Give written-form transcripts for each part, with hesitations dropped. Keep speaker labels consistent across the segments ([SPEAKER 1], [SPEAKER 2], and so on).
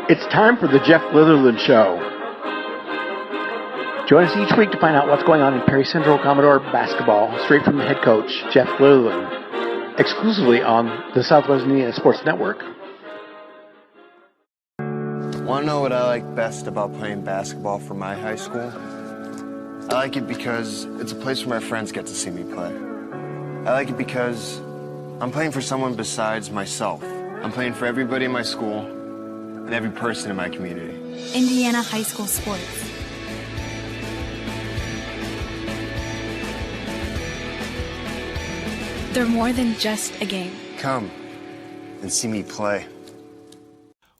[SPEAKER 1] It's time for the Jeff Litherland Show. Join us each week to find out what's going on in Perry Central Commodore basketball, straight from the head coach, Jeff Litherland, exclusively on the Southwest Indiana Sports Network.
[SPEAKER 2] Want to know what I like best about playing basketball for my high school? I like it because it's a place where my friends get to see me play. I like it because I'm playing for someone besides myself. I'm playing for everybody in my school and every person in my community.
[SPEAKER 3] Indiana high school sports. They're more than just a game.
[SPEAKER 2] Come and see me play.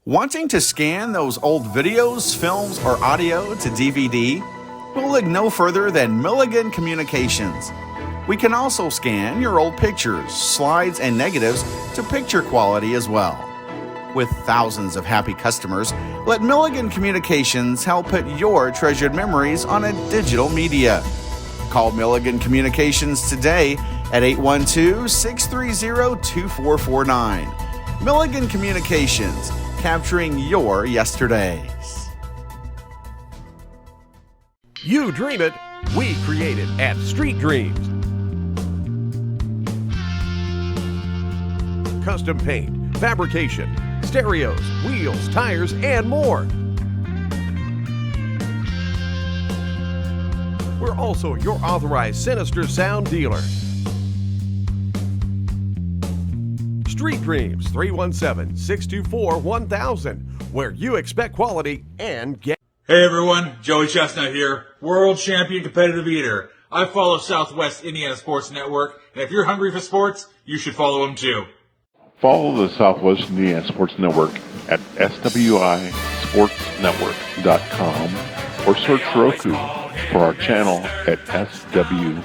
[SPEAKER 4] Wanting to scan those old videos, films, or audio to DVD? We'll look no further than Milligan Communications. We can also scan your old pictures, slides, and negatives to picture quality as well. With thousands of happy customers, let Milligan Communications help put your treasured memories on a digital media. Call Milligan Communications today at 812-630-2449. Milligan Communications, capturing your yesterdays.
[SPEAKER 5] You dream it, we create it at Street Dreams. Custom paint, fabrication, stereos, wheels, tires, and more. We're also your authorized Sinister Sound dealer. Street Dreams, 317-624-1000, where you expect quality and get.
[SPEAKER 6] Hey everyone, Joey Chestnut here, world champion competitive eater. I follow Southwest Indiana Sports Network, and if you're hungry for sports, you should follow them too.
[SPEAKER 7] Follow the Southwest Indiana Sports Network at swisportsnetwork.com or search Roku for our channel at SW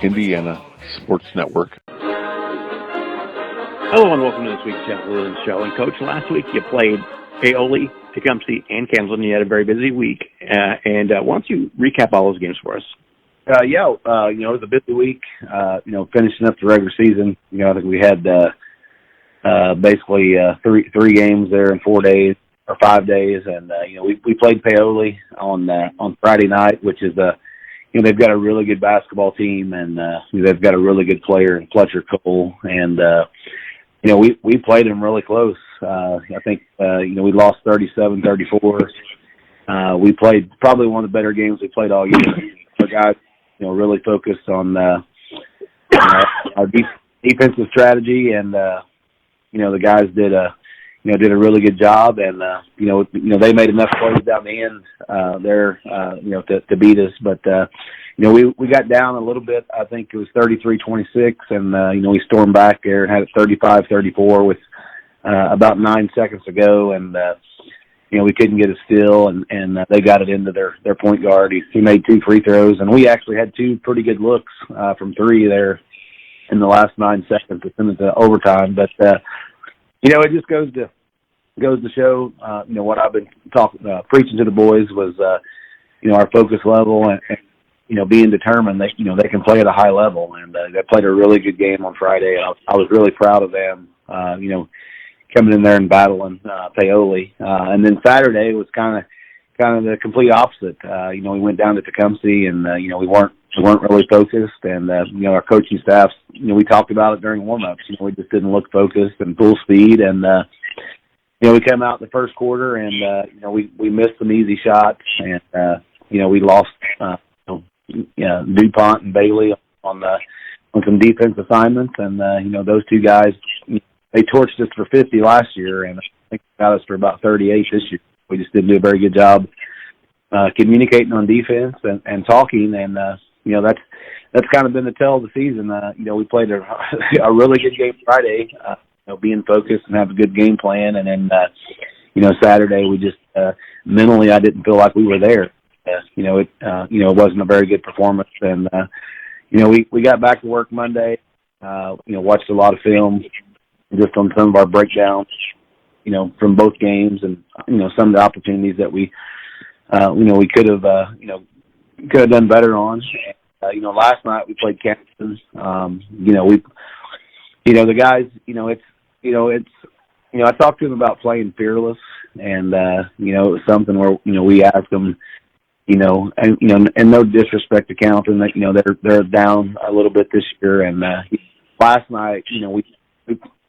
[SPEAKER 7] Indiana Sports Network.
[SPEAKER 8] Hello and welcome to this week's Jeff Litherland Show. And Coach, last week you played Paoli, Tecumseh, and Kansas, and you had a very busy week. Why don't you recap all those games for us?
[SPEAKER 9] It was a busy week. Finishing up the regular season. I think we had basically three games there in 4 days or 5 days, and we played Paoli on Friday night, which is they've got a really good basketball team, and they've got a really good player in Fletcher Cole, and we played them really close. I think we lost 37-34. We played probably one of the better games we played all year. Our guys really focused on our defensive strategy, and the guys did a really good job, and they made enough plays down the end there to beat us. But we got down a little bit. I think it was 33-26, and we stormed back there and had it 35-34 with about 9 seconds to go, and we couldn't get a steal, and they got it into their point guard. He made 2 free throws, and we actually had 2 pretty good looks from 3 there in the last 9 seconds to send it to overtime. But it just goes to show what I've been preaching to the boys was our focus level and being determined. They can play at a high level, and they played a really good game on Friday. I was really proud of them. Coming in there and battling Paoli, and then Saturday was kind of the complete opposite. We went down to Tecumseh, and we weren't really focused, and our coaching staff, we talked about it during warmups. We just didn't look focused and full speed, and we came out in the first quarter, and we missed some easy shots, and we lost DuPont and Bailey on some defense assignments, and those 2 guys. They torched us for 50 last year, and I think they got us for about 38 this year. We just didn't do a very good job communicating on defense and talking, and that's kind of been the tell of the season. We played a really good game Friday, being focused and have a good game plan, and then Saturday we just mentally I didn't feel like we were there. It wasn't a very good performance, and we got back to work Monday. Watched a lot of film. Just on some of our breakdowns, from both games, and some of the opportunities that we could have done better on. Last night we played Kansas. The guys. I talked to them about playing fearless, And you know, it was something where, you know, we asked them, you know, and no disrespect to County, that, you know, they're down a little bit this year. And last night, you know,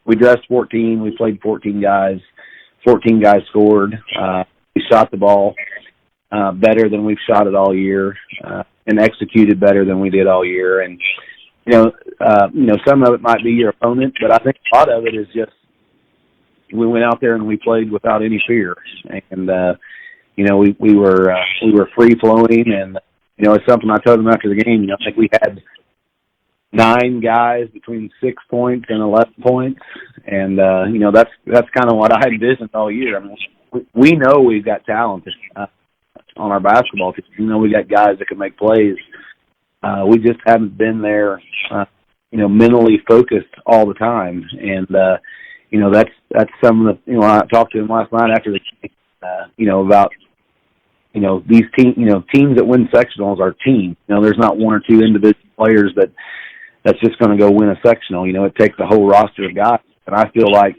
[SPEAKER 9] we dressed 14, we played 14 guys. 14 guys scored. We shot the ball better than we've shot it all year, and executed better than we did all year. And you know, some of it might be your opponent, but I think a lot of it is just we went out there and we played without any fear. And you know, we were free flowing, and you know, it's something I told them after the game. You know, I think we had 9 guys between 6 points and 11 points, and you know, that's kind of what I envisioned all year. I mean, we know we've got talent on our basketball team. You know, we got guys that can make plays. We just haven't been there, you know, mentally focused all the time, and you know, that's some of the, you know, I talked to him last night after the game, you know, about, you know, these teams that win sectionals are teams. You know, there's not 1 or 2 individual players that's just going to go win a sectional. You know, it takes a whole roster of guys. And I feel like,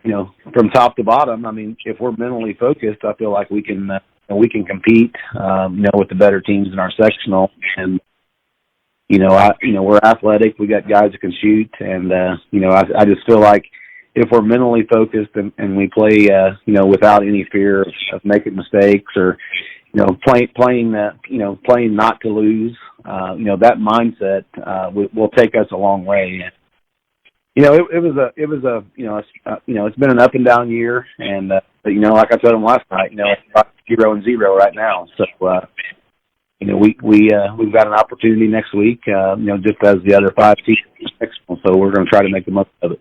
[SPEAKER 9] you know, from top to bottom, I mean, if we're mentally focused, I feel like we can compete, you know, with the better teams in our sectional. And, you know, we're athletic. We got guys that can shoot. And, you know, I just feel like if we're mentally focused and we play, you know, without any fear of making mistakes or, you know, playing not to lose, you know, that mindset will take us a long way. You know, it was a you know, it's been an up and down year, and but, you know, like I told them last night, you know, it's 0-0 right now. So you know, we've got an opportunity next week, you know, just as the other 5 teams. So we're going to try to make the most of it.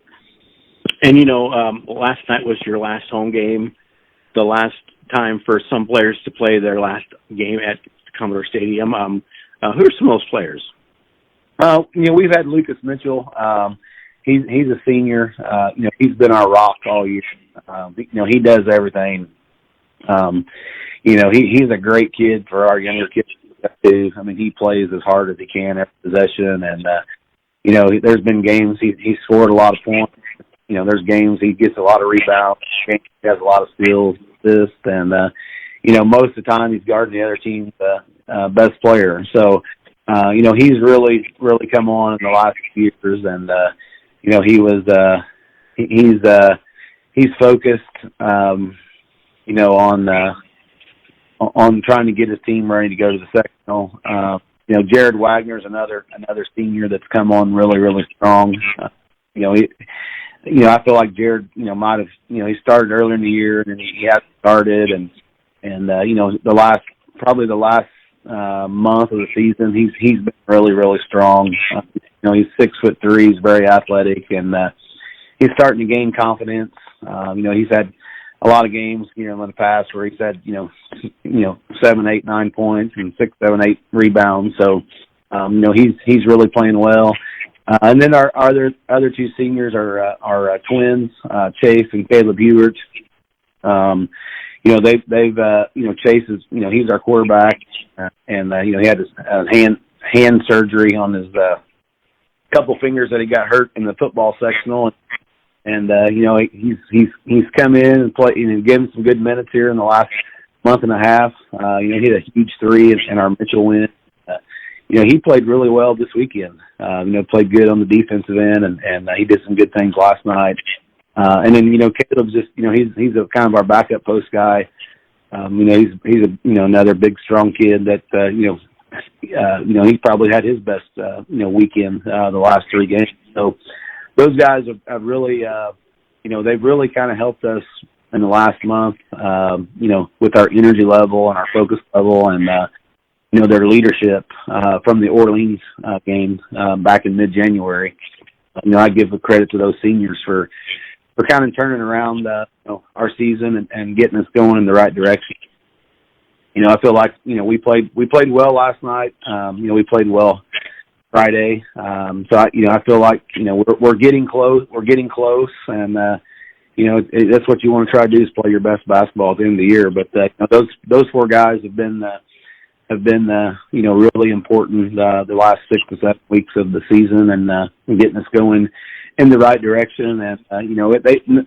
[SPEAKER 8] And you know, last night was your last home game, the last time for some players to play their last game at Commodore Stadium. Who are some of those players?
[SPEAKER 9] You know, we've had Lucas Mitchell. He's a senior. You know, he's been our rock all year. You know, he does everything. You know, he's a great kid for our younger kids too. I mean, he plays as hard as he can every possession, and you know, there's been games he scored a lot of points. You know, there's games he gets a lot of rebounds. He has a lot of steals, assists, and you know, most of the time he's guarding the other team's best player. So, you know, he's really come on in the last few years, and you know, he's focused, you know, on trying to get his team ready to go to the sectional. You know, Jared Wagner's another senior that's come on really strong. You know, I feel like Jared, you know, might have, you know, he started earlier in the year and then he hasn't started, and you know, the last month of the season, he's been really strong. You know, he's 6'3", he's very athletic, and he's starting to gain confidence. You know, he's had a lot of games, you know, in the past where he's had, you know, 7, 8, 9 points and 6, 7, 8 rebounds. So, you know, he's really playing well. And then our other 2 seniors are twins, Chase and Caleb Hewart. You know, they've you know, Chase is, you know, he's our quarterback, and you know, he had his hand surgery on his couple fingers that he got hurt in the football sectional, and you know, he's come in and played, you know, given some good minutes here in the last month and a half. You know, he had a huge 3 in our Mitchell win. You know, he played really well this weekend. You know, played good on the defensive end, and he did some good things last night. And then, you know, Caleb's just, you know, he's a kind of our backup post guy. You know, he's a, you know, another big, strong kid that, you know, he probably had his best, you know, weekend, the last 3 games. So those guys have really, you know, they've really kind of helped us in the last month, you know, with our energy level and our focus level, and, you know, their leadership, from the Orleans, game, back in mid-January. You know, I give the credit to those seniors for kind of turning around, you know, our season and getting us going in the right direction. You know, I feel like, you know, we played well last night. You know, we played well Friday. So I feel like, you know, we're getting close. We're getting close, and you know, that's what you want to try to do, is play your best basketball at the end of the year. But you know, those 4 guys have been you know, really important the last 6 to 7 weeks of the season, and getting us going in the right direction. And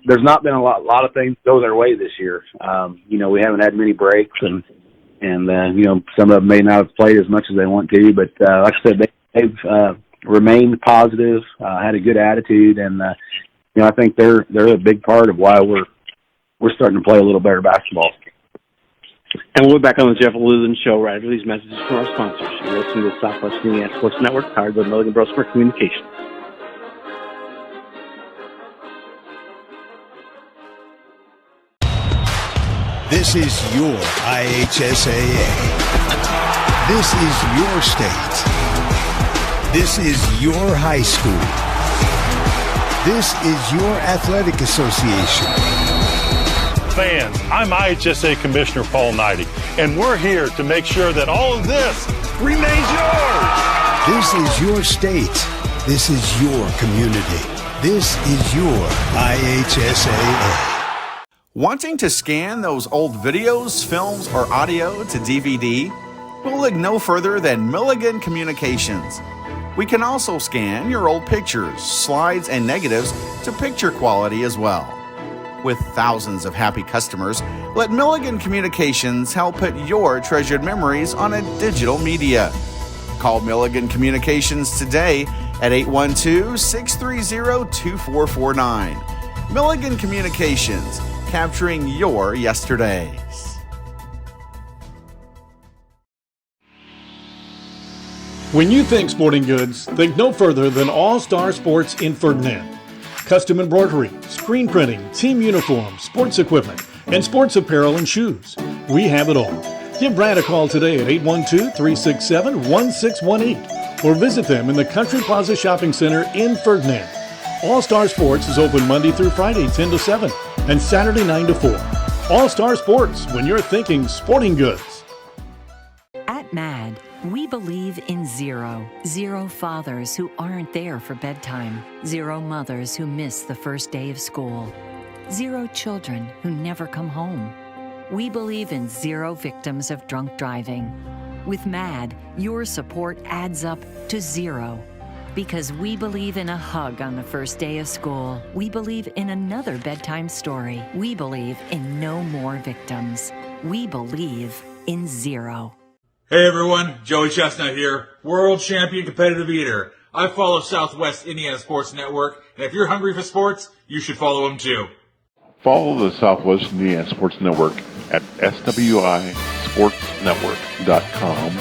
[SPEAKER 9] there's not been a lot of things go their way this year. We haven't had many breaks, and some of them may not have played as much as they want to, but like I said, they've remained positive, had a good attitude, and I think they're a big part of why we're starting to play a little better basketball.
[SPEAKER 8] And we'll be back on the Jeff Litherland Show right after these messages from our sponsors. You're listening to Southwest Indiana Sports Network, powered by Milligan Brosmer Communications.
[SPEAKER 10] This is your IHSAA. This is your state. This is your high school. This is your athletic association.
[SPEAKER 11] Fans, I'm IHSA Commissioner Paul Knighty, and we're here to make sure that all of this remains yours.
[SPEAKER 10] This is your state. This is your community. This is your IHSAA.
[SPEAKER 4] Wanting to scan those old videos, films, or audio to DVD? We'll look no further than Milligan Communications. We can also scan your old pictures, slides, and negatives to picture quality as well. With thousands of happy customers, let Milligan Communications help put your treasured memories on a digital media. Call Milligan Communications today at 812-630-2449. Milligan Communications, capturing your yesterdays.
[SPEAKER 12] When you think sporting goods, think no further than All Star Sports in Ferdinand. Custom embroidery, screen printing, team uniforms, sports equipment, and sports apparel and shoes. We have it all. Give Brad a call today at 812-367-1618 or visit them in the Country Plaza Shopping Center in Ferdinand. All Star Sports is open Monday through Friday 10 to 7 and Saturday 9 to 4. All Star Sports, when you're thinking sporting goods.
[SPEAKER 13] At MAD, we believe in zero. Zero fathers who aren't there for bedtime. Zero mothers who miss the first day of school. Zero children who never come home. We believe in zero victims of drunk driving. With MAD, your support adds up to zero. Because we believe in a hug on the first day of school. We believe in another bedtime story. We believe in no more victims. We believe in zero.
[SPEAKER 6] Hey everyone, Joey Chestnut here, world champion competitive eater. I follow Southwest Indiana Sports Network, and if you're hungry for sports, you should follow them too.
[SPEAKER 7] Follow the Southwest Indiana Sports Network at swisportsnetwork.com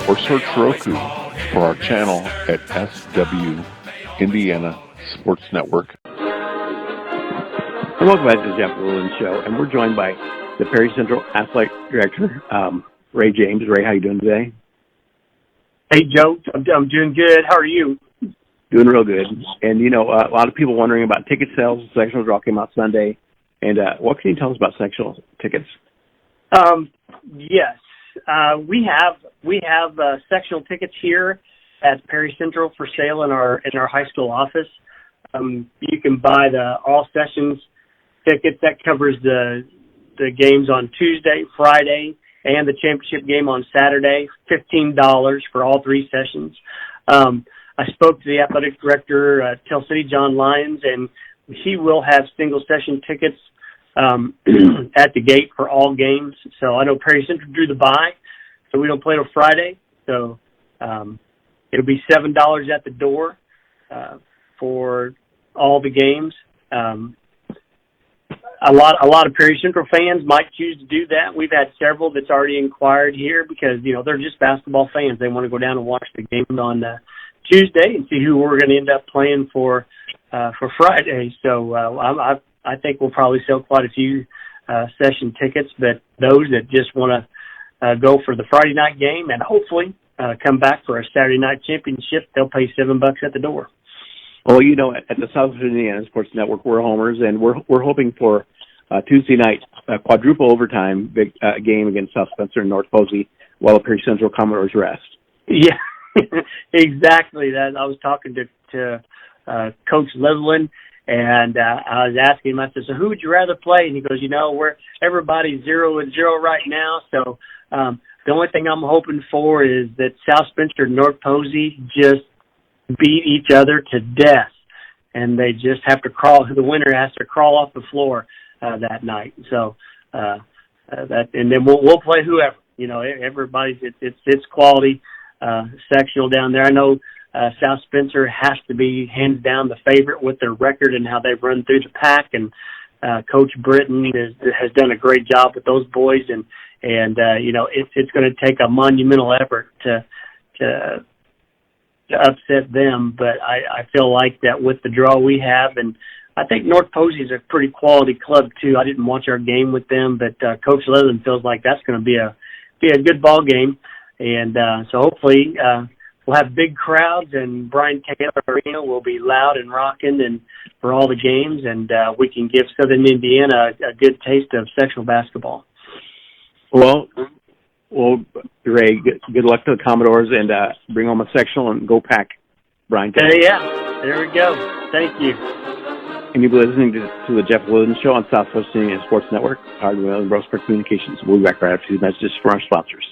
[SPEAKER 7] or search Roku for our channel at SW Indiana Sports Network.
[SPEAKER 8] And welcome back to the Jeff Litherland Show, and we're joined by the Perry Central Athletic Director, Ray James. Ray, how you doing today?
[SPEAKER 14] Hey, Joe. I'm doing good. How are you?
[SPEAKER 8] Doing real good. And, a lot of people wondering about ticket sales. Sectional draw came out Sunday. And what can you tell us about sectional tickets?
[SPEAKER 14] Yes. We have sectional tickets here at Perry Central for sale in our high school office. You can buy the all sessions tickets. That covers the games on Tuesday, Friday, and the championship game on Saturday, $15 for all three sessions. I spoke to the athletic director at Tell City, John Lyons, and he will have single session tickets at the gate for all games. So I know Perry Central drew the bye, so we don't play till Friday. So it'll be $7 at the door for all the games. A lot of Perry Central fans might choose to do that. We've had several that's already inquired here because, they're just basketball fans. They want to go down and watch the game on Tuesday and see who we're going to end up playing for Friday. So I think we'll probably sell quite a few session tickets, but those that just want to go for the Friday night game and hopefully come back for a Saturday night championship, they'll pay $7 at the door.
[SPEAKER 8] Well, at the South Indiana Sports Network, we're homers, and we're hoping for Tuesday night quadruple overtime big game against South Spencer and North Posey while the Perry Central Commodores rest.
[SPEAKER 14] Yeah, exactly. That I was talking to Coach Litherland, and I was asking him. I said, "So who would you rather play?" And he goes, everybody's 0-0 right now, so the only thing I'm hoping for is that South Spencer and North Posey just beat each other to death. and they just have to crawl. The winner has to crawl off the floor that night. So that, and then we'll play whoever. You know, everybody's it's quality sectional down there. I know South Spencer has to be hands down the favorite with their record and how they've run through the pack, and Coach Britton has done a great job with those boys, and you know, it's going to take a monumental effort to upset them, but I feel like that with the draw we have, and I think North Posey is a pretty quality club too. I didn't watch our game with them, but Coach Litherland feels like that's going to be a good ball game, and so hopefully we'll have big crowds, and Brian Taylor Arena will be loud and rocking, and for all the games, and we can give Southern Indiana a good taste of sectional basketball.
[SPEAKER 8] Well, Ray, good luck to the Commodores, and bring home a sectional and go Pack, Brian Taylor.
[SPEAKER 14] Yeah, there we go. Thank you.
[SPEAKER 8] And you'll be listening to the Jeff Williams Show on Southwest Indiana Sports Network, powered by Brosper Communications. We'll be back right after these messages from our sponsors.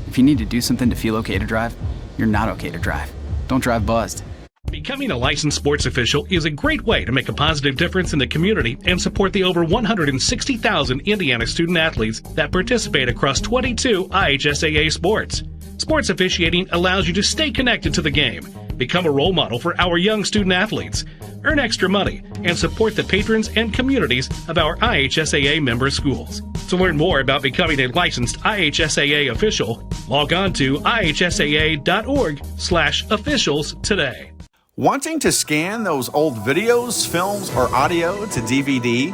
[SPEAKER 15] If you need to do something to feel okay to drive, you're not okay to drive. Don't drive buzzed.
[SPEAKER 16] Becoming a licensed sports official is a great way to make a positive difference in the community and support the over 160,000 Indiana student athletes that participate across 22 IHSAA sports. Sports officiating allows you to stay connected to the game, become a role model for our young student athletes, earn extra money, and support the patrons and communities of our IHSAA member schools. To learn more about becoming a licensed IHSAA official, log on to ihsaa.org/officials today.
[SPEAKER 4] Wanting to scan those old videos, films, or audio to DVD?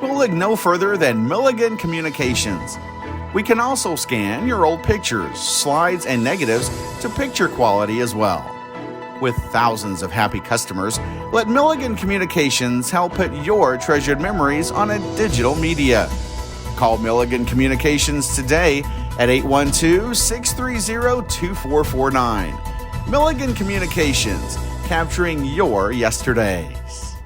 [SPEAKER 4] We'll look no further than Milligan Communications. We can also scan your old pictures, slides, and negatives to picture quality as well. With thousands of happy customers, let Milligan Communications help put your treasured memories on a digital media. Call Milligan Communications today at 812-630-2449. Milligan Communications, capturing your yesterdays.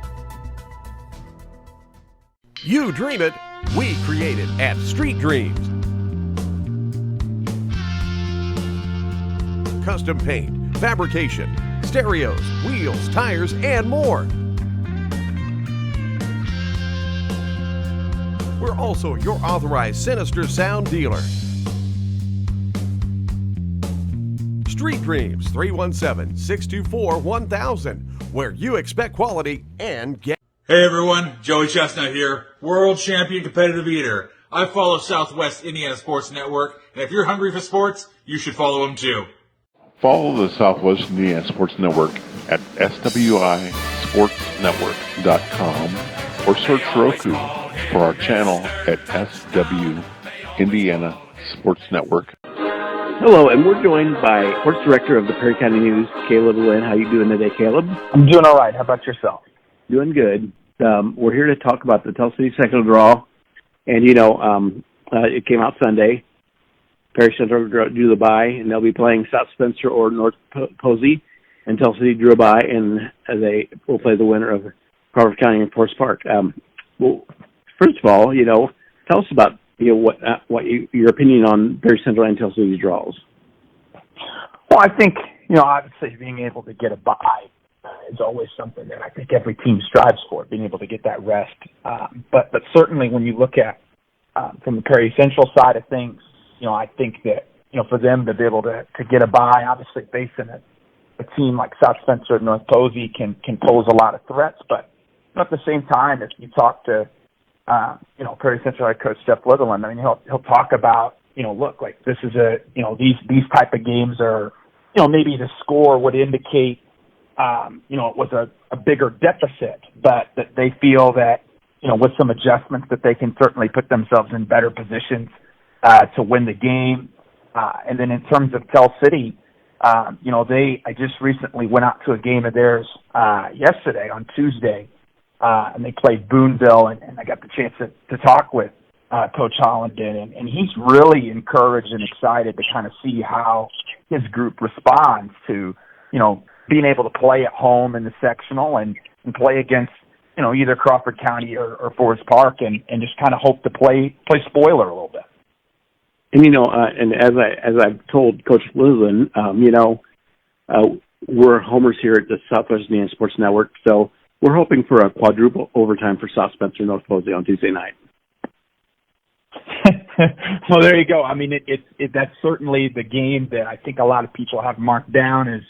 [SPEAKER 5] You dream it, we create it at Street Dreams. Custom paint, fabrication, stereos, wheels, tires, and more. We're also your authorized Sinister Sound dealer. Street Dreams, 317-624-1000, where you expect quality and get...
[SPEAKER 6] Hey everyone, Joey Chestnut here, world champion competitive eater. I follow Southwest Indiana Sports Network, and if you're hungry for sports, you should follow them too.
[SPEAKER 7] Follow the Southwest Indiana Sports Network at swisportsnetwork.com or search Roku for our channel at SW Indiana Sports Network.
[SPEAKER 8] Hello, and we're joined by Sports Director of the Perry County News, Caleb Lynn. How you doing today, Caleb?
[SPEAKER 17] I'm doing all right. How about yourself?
[SPEAKER 8] Doing good. We're here to talk about the Tell City sectional draw, and it came out Sunday. Perry Central drew the bye, and they'll be playing South Spencer or North Posey, and Tell City drew a bye, and they will play the winner of Crawford County and Forest Park. Well, first of all, tell us about what your opinion on Perry Central and Tell City's draws.
[SPEAKER 17] Well, I think obviously being able to get a bye is always something that I think every team strives for, being able to get that rest. But certainly when you look at from the Perry Central side of things, I think that for them to be able to get a bye, obviously facing a team like South Spencer and North Posey can pose a lot of threats. But at the same time, if you talk to Perry Central head coach Jeff Litherland, he'll talk about look, like this is these type of games are maybe the score would indicate it was a bigger deficit, but that they feel that with some adjustments that they can certainly put themselves in better positions to win the game. And then in terms of Tell City, I just recently went out to a game of theirs yesterday on Tuesday, and they played Boonville, and I got the chance to talk with Coach Hollenden, and he's really encouraged and excited to kind of see how his group responds to, being able to play at home in the sectional and play against, either Crawford County or Forest Park, and just kind of hope to play spoiler a little bit.
[SPEAKER 8] And and as I've told Coach Litherland, we're homers here at the Southwest Indiana Sports Network, so we're hoping for a quadruple overtime for South Spencer North Posey on Tuesday night.
[SPEAKER 17] Well, there you go. I mean, that's certainly the game that I think a lot of people have marked down as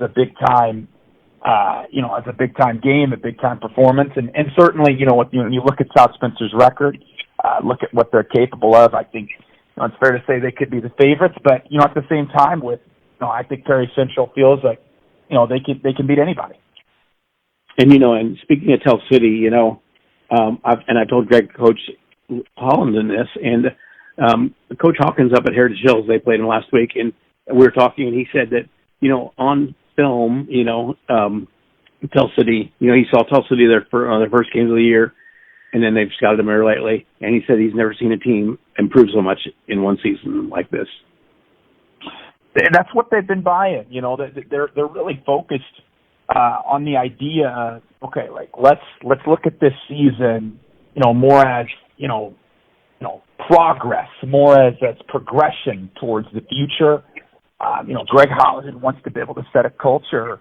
[SPEAKER 17] a big time, as a big time game, a big time performance, and certainly, when you look at South Spencer's record, look at what they're capable of. I think it's fair to say they could be the favorites, but at the same time, I think Perry Central feels like they can beat anybody.
[SPEAKER 8] And and speaking of Tell City, I told Coach Holland in this, and Coach Hawkins up at Heritage Hills, they played him last week, and we were talking, and he said that on film, Tell City, he saw Tell City their first games of the year, and then they've scouted him very lightly, and he said he's never seen a team improve so much in one season like this.
[SPEAKER 17] That's what they've been buying. They're really focused on the idea of, okay, like let's look at this season, more as progress, more as progression towards the future. Greg Holland wants to be able to set a culture,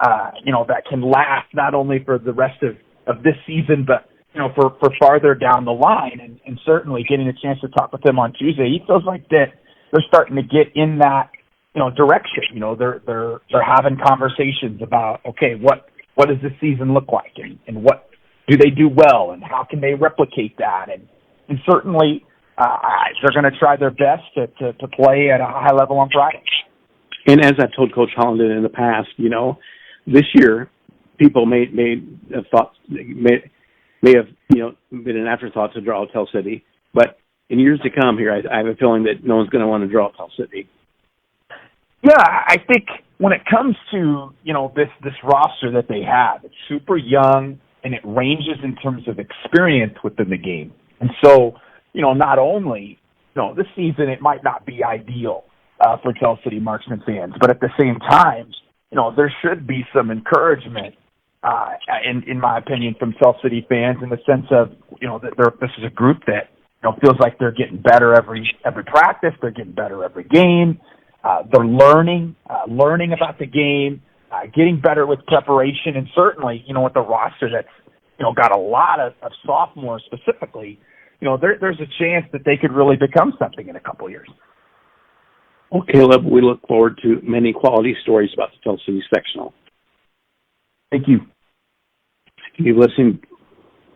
[SPEAKER 17] that can last not only for the rest of this season, but for farther down the line. And certainly getting a chance to talk with him on Tuesday, he feels like that they're starting to get in that direction. They're having conversations about, okay, what does this season look like, and what do they do well, and how can they replicate that, and certainly they're going to try their best to play at a high level on Friday.
[SPEAKER 8] And as I've told Coach Holland in the past, this year people may have been an afterthought to draw Tell City, but in years to come here, I have a feeling that no one's going to want to draw Tell City.
[SPEAKER 17] Yeah, I think when it comes to, this roster that they have, it's super young, and it ranges in terms of experience within the game. And so, not only, this season it might not be ideal for Tell City Marksman fans, but at the same time, there should be some encouragement, in my opinion, from Tell City fans in the sense of, that this is a group that, feels like they're getting better every practice, they're getting better every game. They're learning about the game, getting better with preparation, and certainly, with the roster that's, got a lot of sophomores specifically, there's a chance that they could really become something in a couple of years.
[SPEAKER 8] Well, Caleb, we look forward to many quality stories about the Tell City sectional.
[SPEAKER 17] Thank you.
[SPEAKER 8] You're listening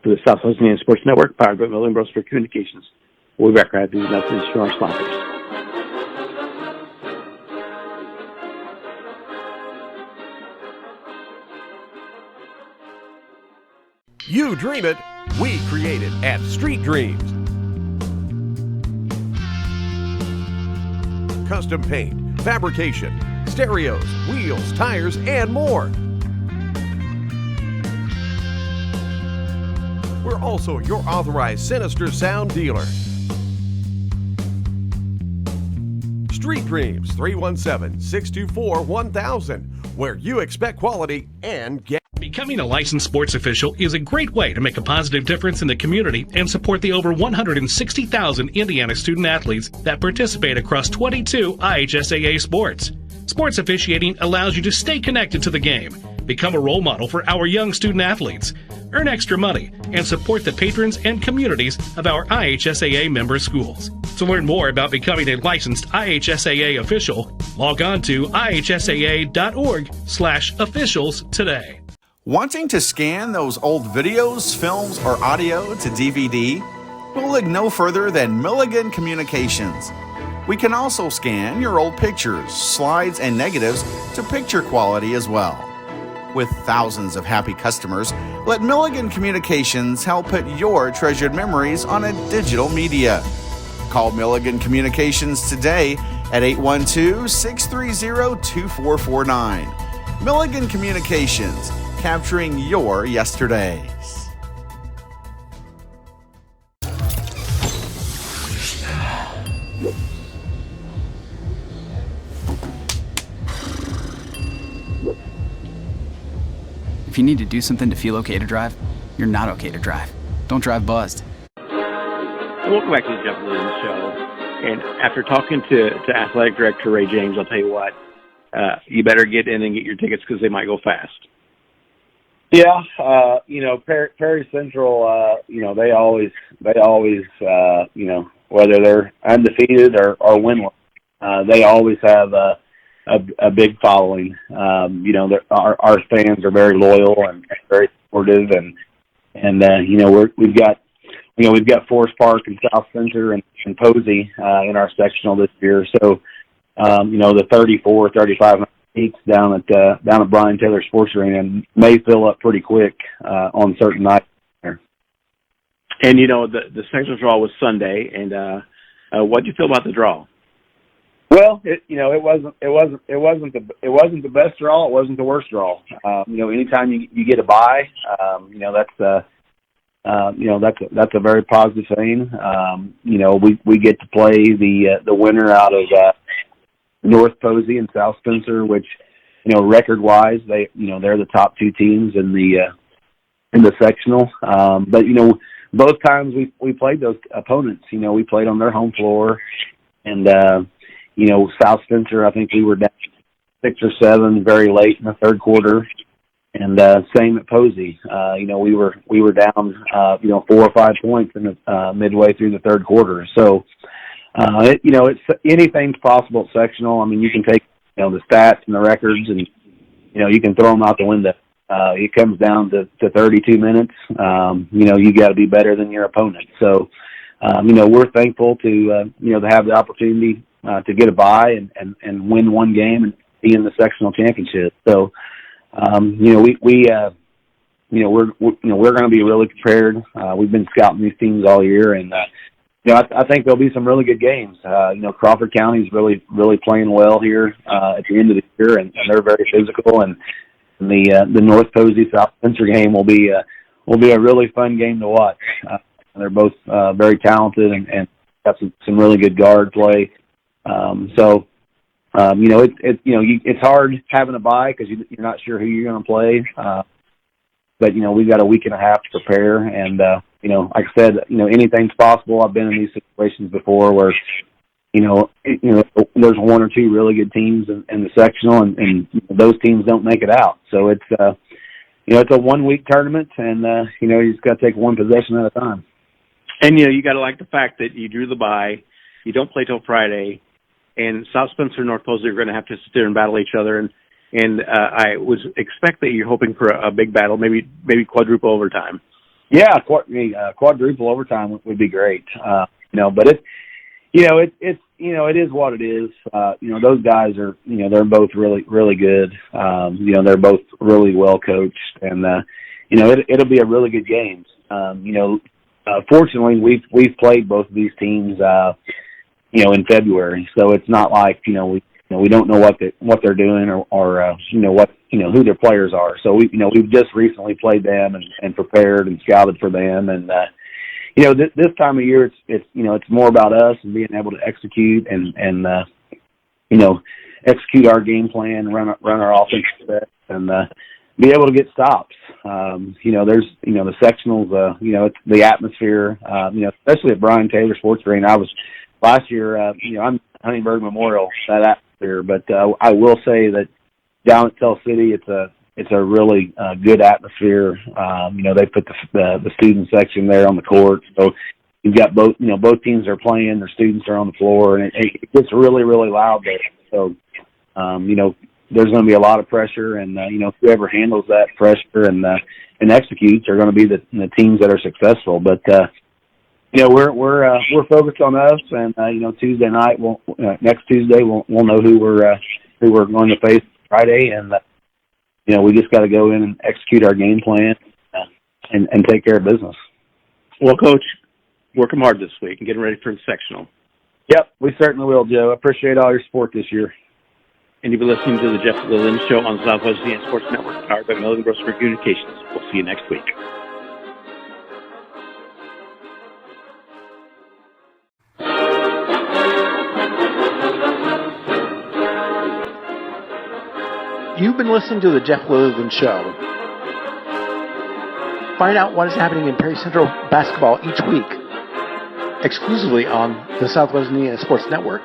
[SPEAKER 8] to the Southwest Indiana Sports Network, powered by Millen Bros for Communications. We'll be back right after these messages from our sponsors.
[SPEAKER 5] You dream it, we create it at Street Dreams. Custom paint, fabrication, stereos, wheels, tires, and more. We're also your authorized Sinister Sound dealer. Street Dreams, 317-624-1000, where you expect quality and get.
[SPEAKER 16] Becoming a licensed sports official is a great way to make a positive difference in the community and support the over 160,000 Indiana student athletes that participate across 22 IHSAA sports. Sports officiating allows you to stay connected to the game, become a role model for our young student athletes, earn extra money, and support the patrons and communities of our IHSAA member schools. To learn more about becoming a licensed IHSAA official, log on to ihsaa.org/officials today.
[SPEAKER 4] Wanting to scan those old videos, films, or audio to DVD? We'll look no further than Milligan Communications. We can also scan your old pictures, slides, and negatives to picture quality as well. With thousands of happy customers, let Milligan Communications help put your treasured memories on a digital media. Call Milligan Communications today at 812-630-2449. Milligan Communications, capturing your yesterdays.
[SPEAKER 15] If you need to do something to feel okay to drive, you're not okay to drive. Don't drive buzzed.
[SPEAKER 8] Welcome back to the Jeff Litherland Show. And after talking to Athletic Director Ray James, I'll tell you what, you better get in and get your tickets because they might go fast.
[SPEAKER 9] Yeah, Perry Central, they always, whether they're undefeated or winless, they always have a big following. Our fans are very loyal and very supportive, and we've got Forest Park and South Center and Posey in our sectional this year. So, the 3,500 seats down at Brian Taylor Sports Arena may fill up pretty quick on certain nights.
[SPEAKER 8] And the sectional draw was Sunday, and what did you feel about the draw?
[SPEAKER 9] Well, it wasn't the best draw. It wasn't the worst draw. Anytime you get a bye, that's a very positive thing. We get to play the winner out of North Posey and South Spencer, which record wise they're the top two teams in the sectional. But both times we played those opponents, we played on their home floor, and South Spencer, I think we were down 6 or 7 very late in the third quarter, and same at Posey. We were down 4 or 5 points in the midway through the third quarter. So it's anything's possible at sectional. I mean, you can take the stats and the records, and you can throw them out the window. It comes down to 32 minutes. You got to be better than your opponent. So we're thankful to have the opportunity to get a bye and win one game and be in the sectional championship. So we're going to be really prepared. We've been scouting these teams all year, and I think there'll be some really good games. Crawford County is really playing well here at the end of the year, and they're very physical. And the North Posey South Spencer game will be a really fun game to watch. They're both very talented and got some really good guard play. It's hard having a bye because you're not sure who you're going to play. But we've got a week and a half to prepare, and like I said, anything's possible. I've been in these situations before where there's 1 or 2 really good teams in the sectional, and those teams don't make it out. So it's a 1 week tournament, and you just got to take one possession at a time.
[SPEAKER 8] And you got to like the fact that you drew the bye, you don't play till Friday, and South Spencer and North Posey are going to have to sit there and battle each other. And I would expect that you're hoping for a big battle, maybe quadruple overtime.
[SPEAKER 9] Yeah, quadruple overtime would be great. But it is what it is. Those guys are, they're both really, really good. They're both really well coached, and it'll be a really good game. Fortunately, we've played both of these teams, in February, so it's not like we don't know what they're doing or who their players are. So we've just recently played them and prepared and scouted for them, and this time of year it's more about us and being able to execute and execute our game plan, run our offense and be able to get stops. There's the sectionals, it's the atmosphere, especially at Brian Taylor Sports Arena. I was last year, I'm Huntingburg Memorial, that atmosphere, but I will say that down at Tell City, it's a really good atmosphere. They put the student section there on the court, so you've got both teams are playing, their students are on the floor, and it gets really, really loud there. So, there's going to be a lot of pressure, and whoever handles that pressure and executes are going to be the teams that are successful. But we're focused on us, and Tuesday night, next Tuesday we'll know who we're going to face Friday, and we just got to go in and execute our game plan and take care of business.
[SPEAKER 8] Well, Coach, working hard this week and getting ready for the sectional.
[SPEAKER 9] Yep, we certainly will, Joe. I appreciate all your support this year.
[SPEAKER 8] And you've been listening to the Jeff Litherland Show on the Southwest Indiana Sports Network, powered by Milligan Grocery Communications. We'll see you next week.
[SPEAKER 1] You've been listening to the Jeff Litherland Show. Find out what is happening in Perry Central basketball each week, exclusively on the Southwest Indiana Sports Network.